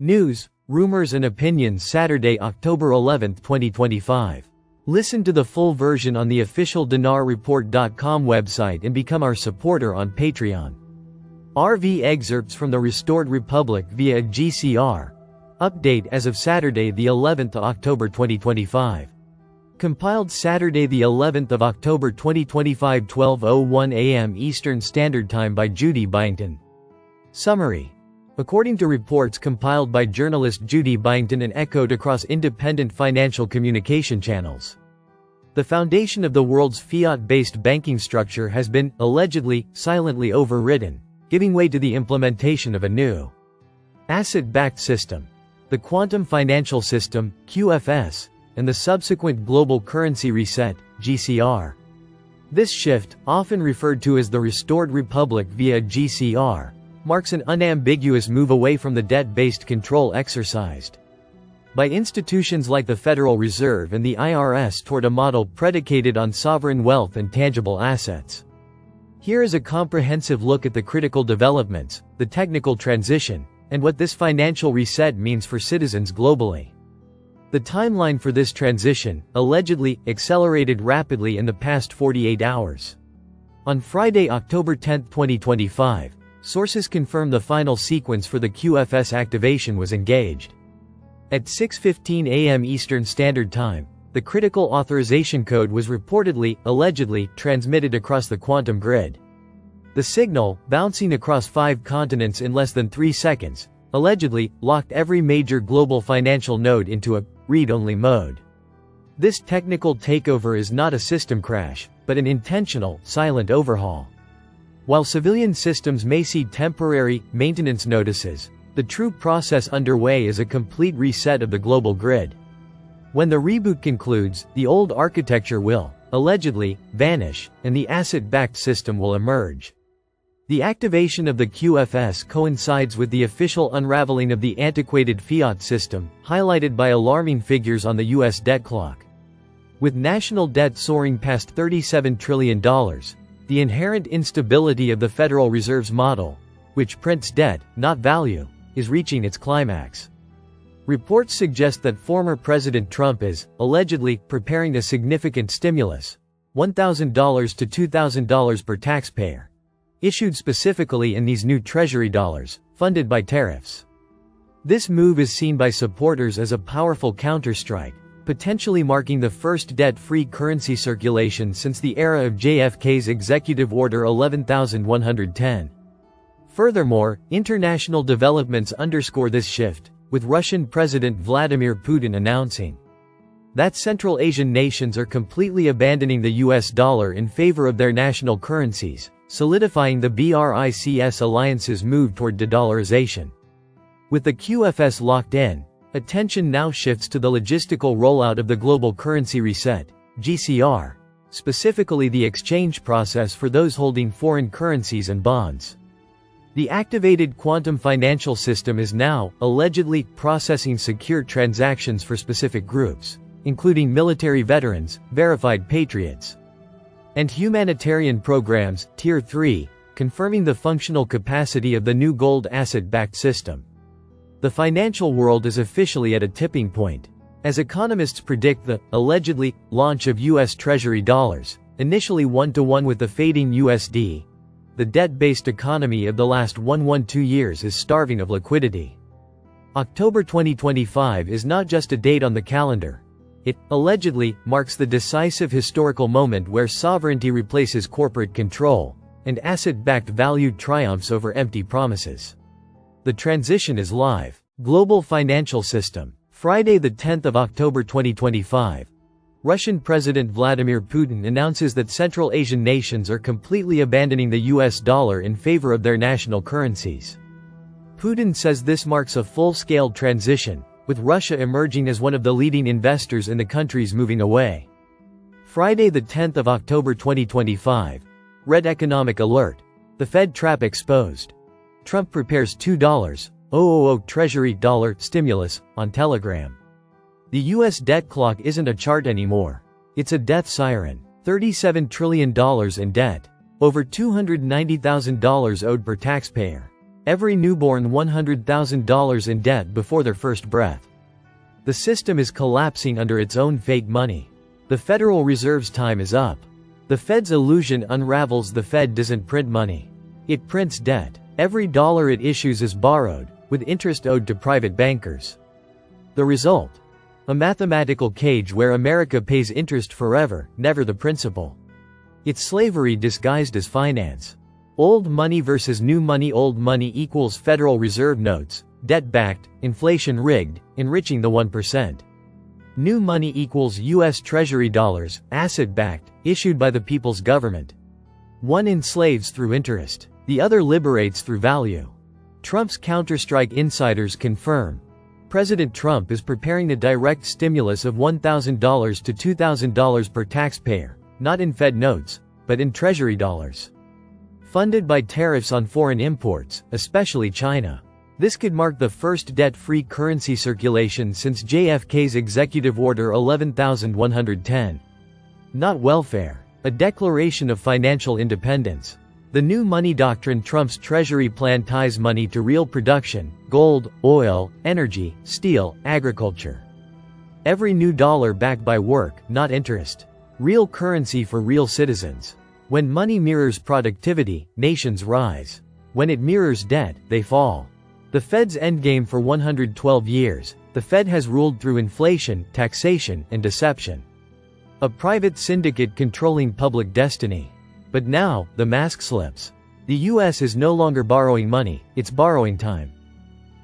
News, rumors and opinions Saturday, October 11, 2025. Listen to the full version on the official dinarreport.com website and become our supporter on Patreon. RV excerpts from the Restored Republic via GCR. Update as of Saturday the 11th of October 2025. Compiled Saturday the 11th of October 2025 12:01 a.m. Eastern Standard Time by Judy Byington. Summary. According to reports compiled by journalist Judy Byington and echoed across independent financial communication channels, the foundation of the world's fiat-based banking structure has been, allegedly, silently overridden, giving way to the implementation of a new asset-backed system. The Quantum Financial System, QFS, and the subsequent Global Currency Reset, GCR. This shift, often referred to as the Restored Republic via GCR, marks an unambiguous move away from the debt-based control exercised by institutions like the Federal Reserve and the IRS toward a model predicated on sovereign wealth and tangible assets. Here is a comprehensive look at the critical developments, the technical transition, and what this financial reset means for citizens globally. The timeline for this transition, allegedly, accelerated rapidly in the past 48 hours. On Friday, October 10, 2025, sources confirm the final sequence for the QFS activation was engaged. At 6:15 a.m. Eastern Standard Time, the critical authorization code was reportedly, allegedly, transmitted across the quantum grid. The signal, bouncing across 5 continents in less than 3 seconds, allegedly, locked every major global financial node into a read-only mode. This technical takeover is not a system crash, but an intentional, silent overhaul. While civilian systems may see temporary maintenance notices, the true process underway is a complete reset of the global grid. When the reboot concludes, the old architecture will, allegedly, vanish, and the asset-backed system will emerge. The activation of the QFS coincides with the official unraveling of the antiquated fiat system, highlighted by alarming figures on the U.S. debt clock. With national debt soaring past $37 trillion, the inherent instability of the Federal Reserve's model, which prints debt, not value, is reaching its climax. Reports suggest that former President Trump is, allegedly, preparing a significant stimulus, $1,000 to $2,000 per taxpayer, issued specifically in these new Treasury dollars, funded by tariffs. This move is seen by supporters as a powerful counterstrike, potentially marking the first debt-free currency circulation since the era of JFK's Executive Order 11110. Furthermore, international developments underscore this shift, with Russian President Vladimir Putin announcing that Central Asian nations are completely abandoning the US dollar in favor of their national currencies, solidifying the BRICS alliance's move toward de-dollarization. With the QFS locked in, attention now shifts to the logistical rollout of the Global Currency Reset, GCR, specifically the exchange process for those holding foreign currencies and bonds. The activated quantum financial system is now, allegedly, processing secure transactions for specific groups, including military veterans, verified patriots, and humanitarian programs, Tier 3, confirming the functional capacity of the new gold asset-backed system. The financial world is officially at a tipping point. As economists predict the, allegedly, launch of U.S. Treasury dollars, initially one-to-one with the fading USD, the debt-based economy of the last 112 years is starving of liquidity. October 2025 is not just a date on the calendar. It, allegedly, marks the decisive historical moment where sovereignty replaces corporate control, and asset-backed value triumphs over empty promises. The transition is live. Global Financial System. Friday the 10th of October 2025. Russian President Vladimir Putin announces that Central Asian nations are completely abandoning the US dollar in favor of their national currencies. Putin says this marks a full-scale transition, with Russia emerging as one of the leading investors in the countries moving away. Friday the 10th of October 2025. Red Economic Alert. The Fed trap exposed. Trump prepares $2,000 Treasury dollar stimulus, on Telegram. The US debt clock isn't a chart anymore. It's a death siren. $37 trillion in debt. Over $290,000 owed per taxpayer. Every newborn $100,000 in debt before their first breath. The system is collapsing under its own fake money. The Federal Reserve's time is up. The Fed's illusion unravels. The Fed doesn't print money. It prints debt. Every dollar it issues is borrowed, with interest owed to private bankers. The result? A mathematical cage where America pays interest forever, never the principal. It's slavery disguised as finance. Old money versus new money. Old money equals Federal Reserve notes, debt-backed, inflation-rigged, enriching the 1%. New money equals U.S. Treasury dollars, asset-backed, issued by the people's government. One enslaves through interest. The other liberates through value. Trump's counterstrike insiders confirm. President Trump is preparing a direct stimulus of $1,000 to $2,000 per taxpayer, not in Fed notes, but in Treasury dollars. Funded by tariffs on foreign imports, especially China. This could mark the first debt-free currency circulation since JFK's Executive Order 11,110. Not welfare. A declaration of financial independence. The new money doctrine. Trump's Treasury plan ties money to real production: gold, oil, energy, steel, agriculture. Every new dollar backed by work, not interest. Real currency for real citizens. When money mirrors productivity, nations rise. When it mirrors debt, they fall. The Fed's endgame. For 112 years, the Fed has ruled through inflation, taxation, and deception. A private syndicate controlling public destiny. But now, the mask slips. The U.S. is no longer borrowing money, it's borrowing time.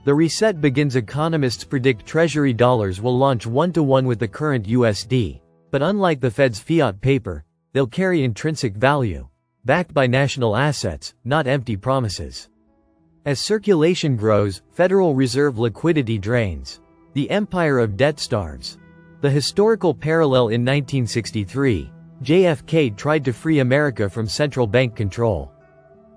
The reset begins. Economists predict Treasury dollars will launch one-to-one with the current USD. But unlike the Fed's fiat paper, they'll carry intrinsic value, backed by national assets, not empty promises. As circulation grows, Federal Reserve liquidity drains. The empire of debt starves. The historical parallel: in 1963, JFK tried to free America from central bank control.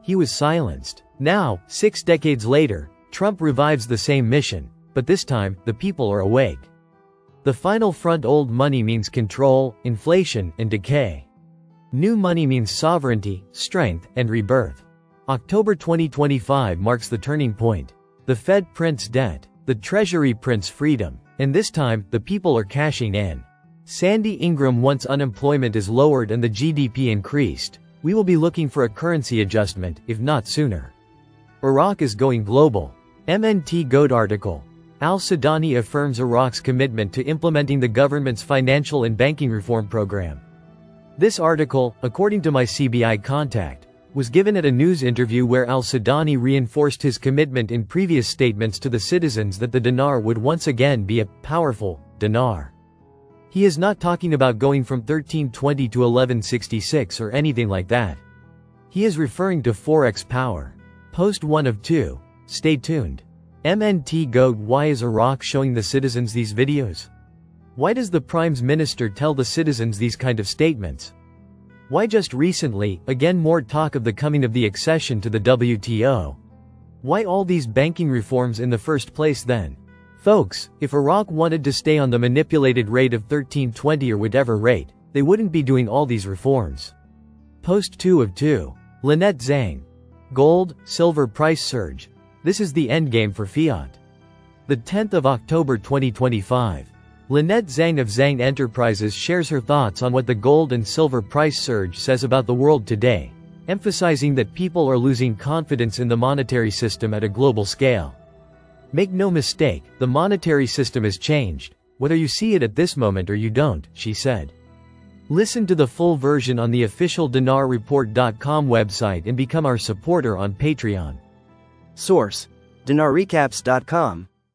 He was silenced. Now, 6 decades later, Trump revives the same mission, but this time, the people are awake. The final front: old money means control, inflation, and decay. New money means sovereignty, strength, and rebirth. October 2025 marks the turning point. The Fed prints debt. The Treasury prints freedom. And this time, the people are cashing in. Sandy Ingram: once unemployment is lowered and the GDP increased, we will be looking for a currency adjustment, if not sooner. Iraq is going global. MNT Goat article. Al-Sudani affirms Iraq's commitment to implementing the government's financial and banking reform program. This article, according to my CBI contact, was given at a news interview where Al-Sudani reinforced his commitment in previous statements to the citizens that the dinar would once again be a powerful dinar. He is not talking about going from 1320 to 1166 or anything like that. He is referring to Forex power. Post 1 of 2. Stay tuned. MNT Goat: why is Iraq showing the citizens these videos? Why does the Prime Minister tell the citizens these kind of statements? Why just recently, again more talk of the coming of the accession to the WTO? Why all these banking reforms in the first place then? Folks, if Iraq wanted to stay on the manipulated rate of 1320 or whatever rate, they wouldn't be doing all these reforms. Post 2 of 2. Lynette Zhang. Gold, silver price surge. This is the endgame for fiat. The 10th of October 2025. Lynette Zhang of Zhang Enterprises shares her thoughts on what the gold and silver price surge says about the world today, emphasizing that people are losing confidence in the monetary system at a global scale. Make no mistake, the monetary system has changed, whether you see it at this moment or you don't, she said. Listen to the full version on the official dinarreport.com website and become our supporter on Patreon. Source: dinarrecaps.com